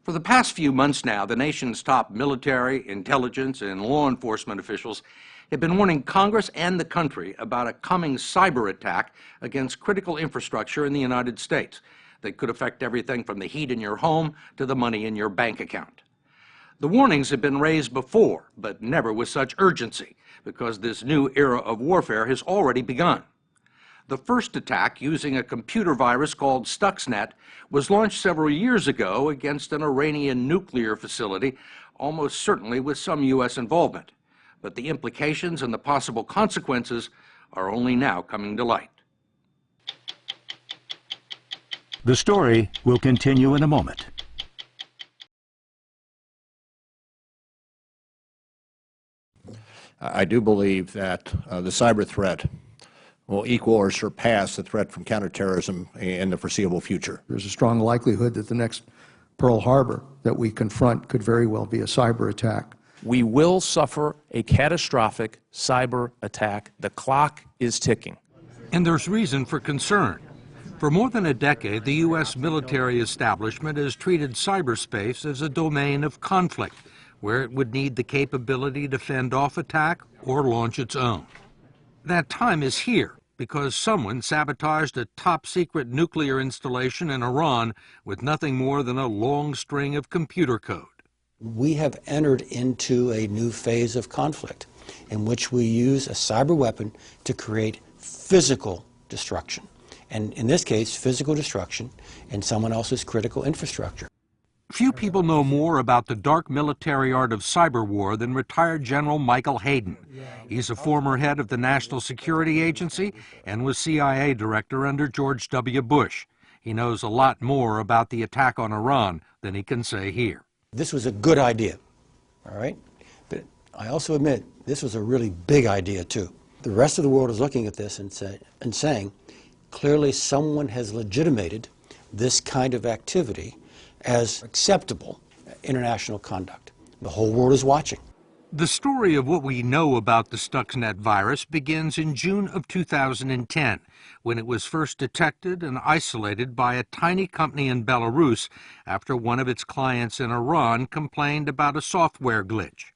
For the past few months now, the nation's top military, intelligence, and law enforcement officials have been warning Congress and the country about a coming cyber attack against critical infrastructure in the United States that could affect everything from the heat in your home to the money in your bank account. The warnings have been raised before, but never with such urgency, because this new era of warfare has already begun. The first attack, using a computer virus called Stuxnet, was launched several years ago against an Iranian nuclear facility, almost certainly with some U.S. involvement. But the implications and the possible consequences are only now coming to light. The story will continue in a moment. I do believe that the cyber threat will equal or surpass the threat from counterterrorism in the foreseeable future. There's a strong likelihood that the next Pearl Harbor that we confront could very well be a cyber attack. We will suffer a catastrophic cyber attack. The clock is ticking. And there's reason for concern. For more than a decade, the U.S. military establishment has treated cyberspace as a domain of conflict, where it would need the capability to fend off attack or launch its own. That time is here because someone sabotaged a top-secret nuclear installation in Iran with nothing more than a long string of computer code. We have entered into a new phase of conflict in which we use a cyber weapon to create physical destruction. And in this case, physical destruction in someone else's critical infrastructure. Few people know more about the dark military art of cyber war than retired General Michael Hayden. He's a former head of the National Security Agency and was CIA director under George W. Bush. He knows a lot more about the attack on Iran than he can say here. This was a good idea, all right? But I also admit this was a really big idea too. The rest of the world is looking at this and saying, clearly someone has legitimated this kind of activity as acceptable international conduct. The whole world is watching. The story of what we know about the Stuxnet virus begins in June of 2010, when it was first detected and isolated by a tiny company in Belarus after one of its clients in Iran complained about a software glitch.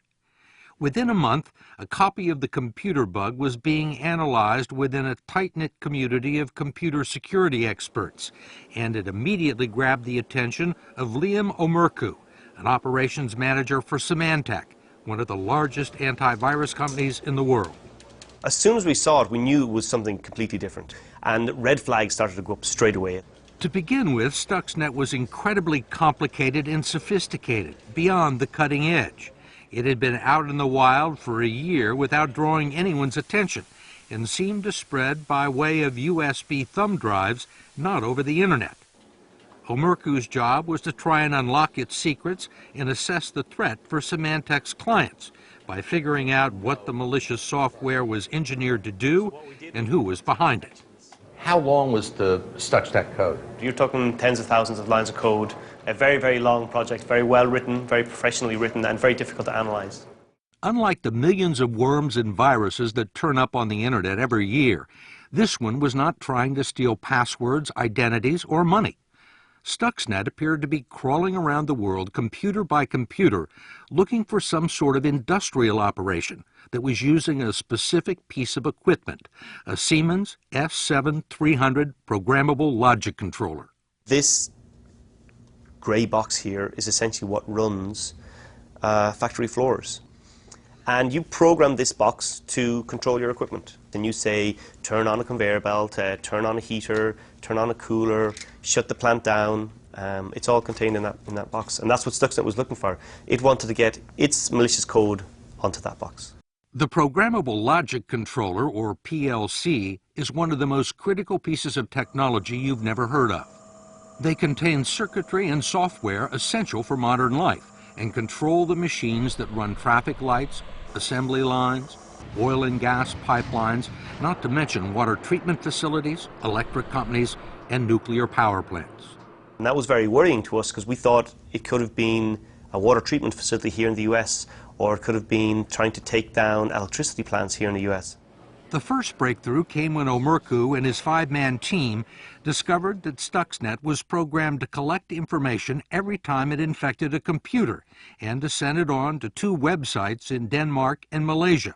Within a month, a copy of the computer bug was being analyzed within a tight-knit community of computer security experts, and it immediately grabbed the attention of Liam Omerku, an operations manager for Symantec, one of the largest antivirus companies in the world. As soon as we saw it, we knew it was something completely different, and red flags started to go up straight away. To begin with, Stuxnet was incredibly complicated and sophisticated, beyond the cutting edge. It had been out in the wild for a year without drawing anyone's attention and seemed to spread by way of USB thumb drives, not over the internet. Omerku's job was to try and unlock its secrets and assess the threat for Symantec's clients by figuring out what the malicious software was engineered to do and who was behind it. How long was the Stuxnet code? You're talking tens of thousands of lines of code, a very, very long project, very well written, very professionally written, and very difficult to analyze. Unlike the millions of worms and viruses that turn up on the internet every year, this one was not trying to steal passwords, identities, or money. Stuxnet appeared to be crawling around the world computer by computer, looking for some sort of industrial operation that was using a specific piece of equipment, a Siemens S7-300 programmable logic controller. This grey box here is essentially what runs factory floors. And you program this box to control your equipment. Then you say, turn on a conveyor belt, turn on a heater, turn on a cooler, shut the plant down. It's all contained in that box. And that's what Stuxnet was looking for. It wanted to get its malicious code onto that box. The Programmable Logic Controller, or PLC, is one of the most critical pieces of technology you've never heard of. They contain circuitry and software essential for modern life and control the machines that run traffic lights, assembly lines, oil and gas pipelines, not to mention water treatment facilities, electric companies, and nuclear power plants. And that was very worrying to us because we thought it could have been a water treatment facility here in the US, or it could have been trying to take down electricity plants here in the US. The first breakthrough came when Omerku and his 5-man team discovered that Stuxnet was programmed to collect information every time it infected a computer and to send it on to 2 websites in Denmark and Malaysia.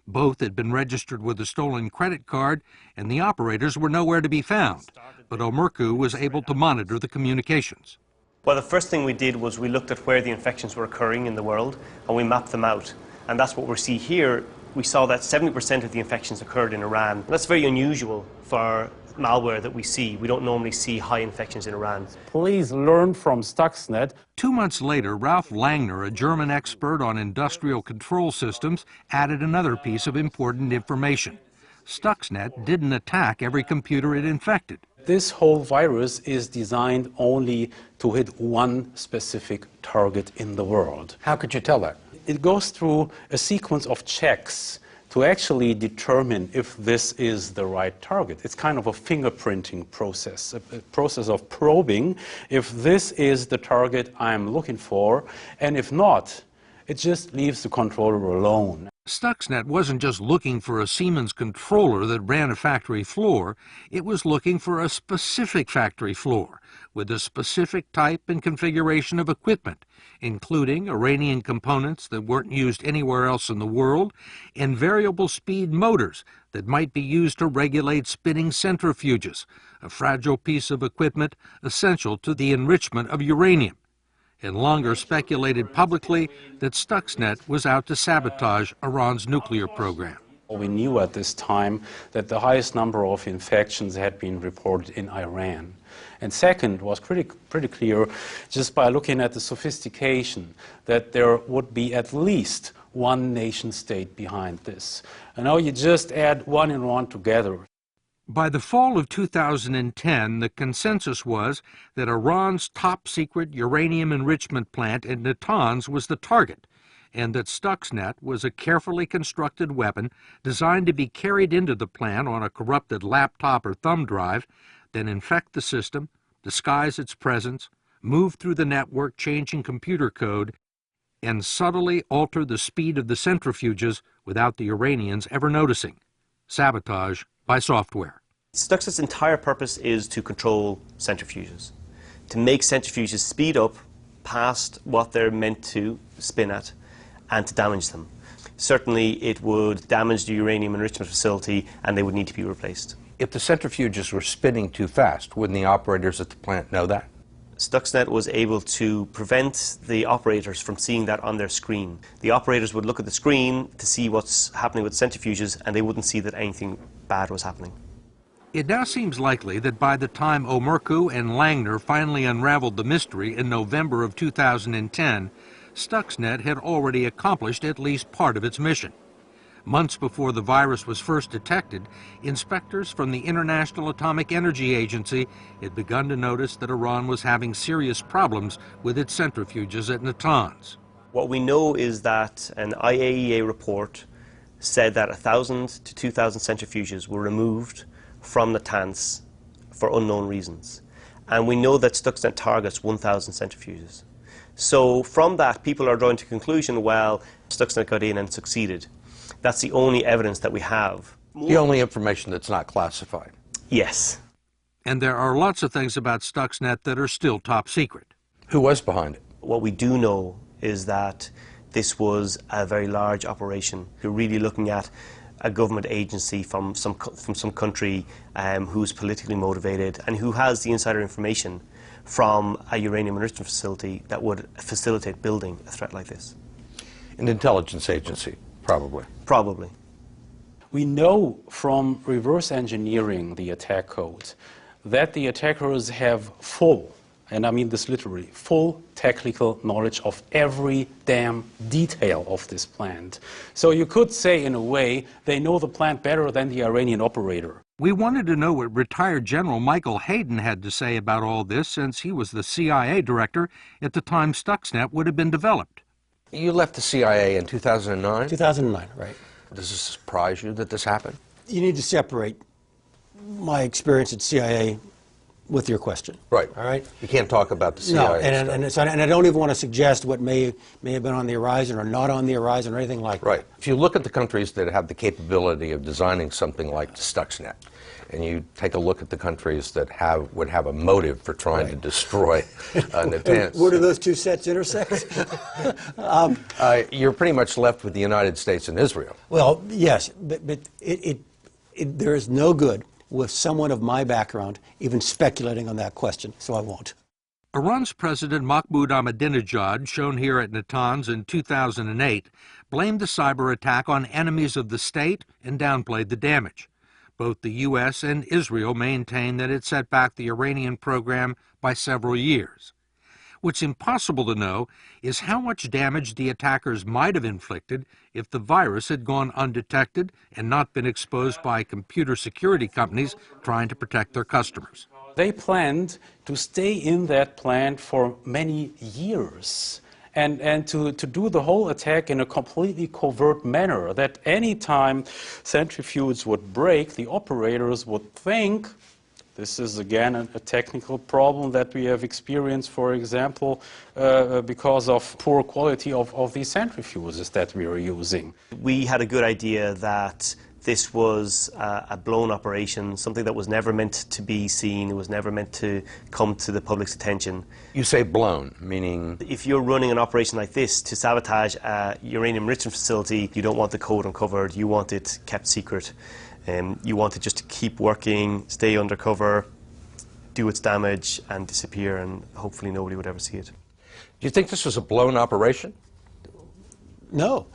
Both had been registered with a stolen credit card, and the operators were nowhere to be found. But Omerku was able to monitor the communications. Well, the first thing we did was we looked at where the infections were occurring in the world, and we mapped them out. And that's what we see here. We saw that 70% of the infections occurred in Iran. That's very unusual for malware that we see. We don't normally see high infections in Iran. Please learn from Stuxnet. 2 months later, Ralph Langner, a German expert on industrial control systems, added another piece of important information. Stuxnet didn't attack every computer it infected. This whole virus is designed only to hit one specific target in the world. How could you tell that? It goes through a sequence of checks to actually determine if this is the right target. It's kind of a fingerprinting process, a process of probing if this is the target I'm looking for, and if not, it just leaves the controller alone. Stuxnet wasn't just looking for a Siemens controller that ran a factory floor, it was looking for a specific factory floor with a specific type and configuration of equipment, including Iranian components that weren't used anywhere else in the world, and variable speed motors that might be used to regulate spinning centrifuges, a fragile piece of equipment essential to the enrichment of uranium. And Langer speculated publicly that Stuxnet was out to sabotage Iran's nuclear program. We knew at this time that the highest number of infections had been reported in Iran. And second, was pretty clear, just by looking at the sophistication, that there would be at least one nation state behind this. And now you just add 1 and 1 together. By the fall of 2010, the consensus was that Iran's top-secret uranium enrichment plant in Natanz was the target, and that Stuxnet was a carefully constructed weapon designed to be carried into the plant on a corrupted laptop or thumb drive, then infect the system, disguise its presence, move through the network changing computer code, and subtly alter the speed of the centrifuges without the Iranians ever noticing. Sabotage by software. Stuxnet's entire purpose is to control centrifuges, to make centrifuges speed up past what they're meant to spin at, and to damage them. Certainly it would damage the uranium enrichment facility, and they would need to be replaced. If the centrifuges were spinning too fast, wouldn't the operators at the plant know that? Stuxnet was able to prevent the operators from seeing that on their screen. The operators would look at the screen to see what's happening with centrifuges, and they wouldn't see that anything bad was happening. It now seems likely that by the time Omerku and Langner finally unraveled the mystery in November of 2010, Stuxnet had already accomplished at least part of its mission. Months before the virus was first detected, inspectors from the International Atomic Energy Agency had begun to notice that Iran was having serious problems with its centrifuges at Natanz. What we know is that an IAEA report said that 1,000 to 2,000 centrifuges were removed from Natanz for unknown reasons. And we know that Stuxnet targets 1,000 centrifuges. So from that, people are drawing to the conclusion, well, Stuxnet got in and succeeded. That's the only evidence that we have. The only information that's not classified. Yes. And there are lots of things about Stuxnet that are still top secret. Who was behind it? What we do know is that this was a very large operation. You're really looking at a government agency from some country who's politically motivated and who has the insider information from a uranium enrichment facility that would facilitate building a threat like this. An intelligence agency, probably. Probably. We know from reverse engineering the attack code that the attackers have full, and I mean this literally, full technical knowledge of every damn detail of this plant. So you could say, in a way, they know the plant better than the Iranian operator. We wanted to know what retired General Michael Hayden had to say about all this, since he was the CIA director at the time Stuxnet would have been developed. You left the CIA in 2009? 2009, right. Does this surprise you that this happened? You need to separate my experience at CIA with your question. Right. All right? You can't talk about the CIA No, stuff. and I don't even want to suggest what may have been on the horizon or not on the horizon or anything like Right. that. If you look at the countries that have the capability of designing something like Stuxnet, and you take a look at the countries that would have a motive for trying to destroy Natanz, Where do those two sets intersect? you're pretty much left with the United States and Israel. Well, yes, but there is no good with someone of my background even speculating on that question, so I won't. Iran's President Mahmoud Ahmadinejad, shown here at Natanz in 2008, blamed the cyber attack on enemies of the state and downplayed the damage. Both the U.S. and Israel maintain that it set back the Iranian program by several years. What's impossible to know is how much damage the attackers might have inflicted if the virus had gone undetected and not been exposed by computer security companies trying to protect their customers. They planned to stay in that plant for many years and to do the whole attack in a completely covert manner, that any time centrifuges would break, the operators would think, this is again a technical problem that we have experienced, for example, because of poor quality of these centrifuges that we are using. We had a good idea that this was a blown operation, something that was never meant to be seen, it was never meant to come to the public's attention. You say blown, meaning? If you're running an operation like this to sabotage a uranium enrichment facility, you don't want the code uncovered, you want it kept secret. You want it just to keep working, stay undercover, do its damage and disappear, and hopefully nobody would ever see it. Do you think this was a blown operation? No,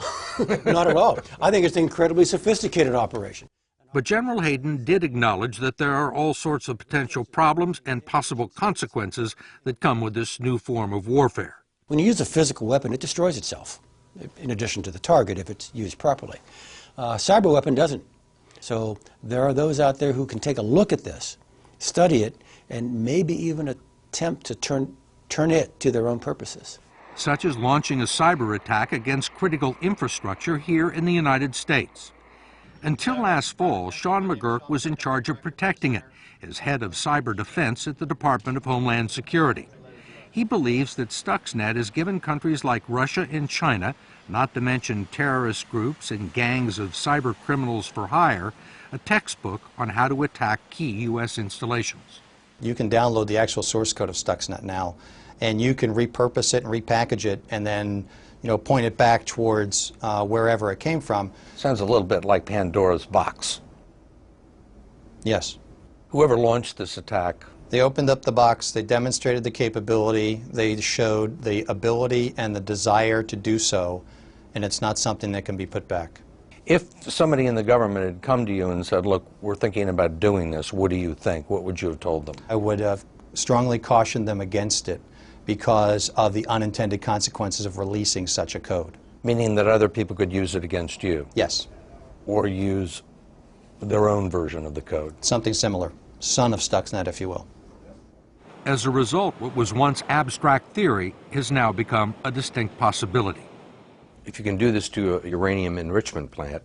not at all. I think it's an incredibly sophisticated operation. But General Hayden did acknowledge that there are all sorts of potential problems and possible consequences that come with this new form of warfare. When you use a physical weapon, it destroys itself, in addition to the target if it's used properly. Cyber weapon doesn't. So there are those out there who can take a look at this, study it, and maybe even attempt to turn it to their own purposes. Such as launching a cyber attack against critical infrastructure here in the United States. Until last fall, Sean McGurk was in charge of protecting it as head of cyber defense at the Department of Homeland Security. He believes that Stuxnet has given countries like Russia and China, not to mention terrorist groups and gangs of cyber criminals for hire, a textbook on how to attack key U.S. installations. You can download the actual source code of Stuxnet now, and you can repurpose it and repackage it and then, point it back towards wherever it came from. Sounds a little bit like Pandora's box. Yes. Whoever launched this attack, They opened up the box, they demonstrated the capability, they showed the ability and the desire to do so, and it's not something that can be put back. if somebody in the government had come to you and said, look, we're thinking about doing this, what do you think? What would you have told them? I would have strongly cautioned them against it because of the unintended consequences of releasing such a code. Meaning that other people could use it against you? Yes. Or use their own version of the code? Something similar. Son of Stuxnet, if you will. As a result, what was once abstract theory has now become a distinct possibility. If you can do this to a uranium enrichment plant,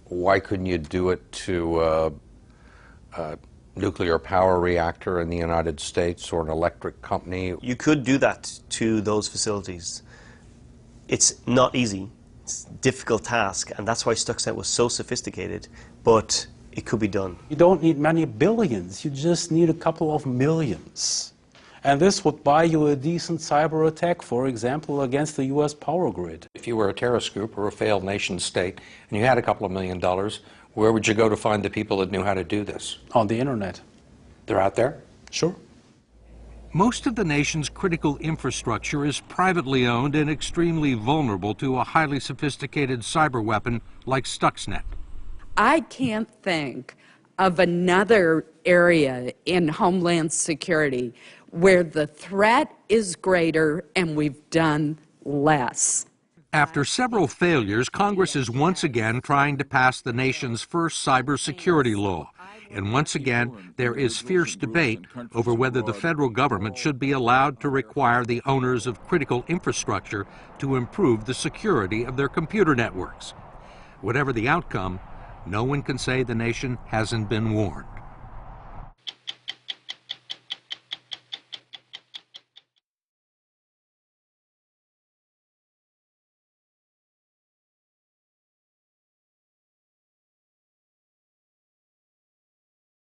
why couldn't you do it to a nuclear power reactor in the United States or an electric company? You could do that to those facilities. It's not easy. It's a difficult task, and that's why Stuxnet was so sophisticated, but it could be done. You don't need many billions, you just need a couple of millions. And this would buy you a decent cyber attack, for example, against the US power grid. If you were a terrorist group or a failed nation state and you had a couple of $1 million, where would you go to find the people that knew how to do this? On the internet. They're out there? Sure. Most of the nation's critical infrastructure is privately owned and extremely vulnerable to a highly sophisticated cyber weapon like Stuxnet. I can't think of another area in Homeland Security where the threat is greater and we've done less. After several failures, Congress is once again trying to pass the nation's first cybersecurity law. And once again, there is fierce debate over whether the federal government should be allowed to require the owners of critical infrastructure to improve the security of their computer networks. Whatever the outcome, no one can say the nation hasn't been warned.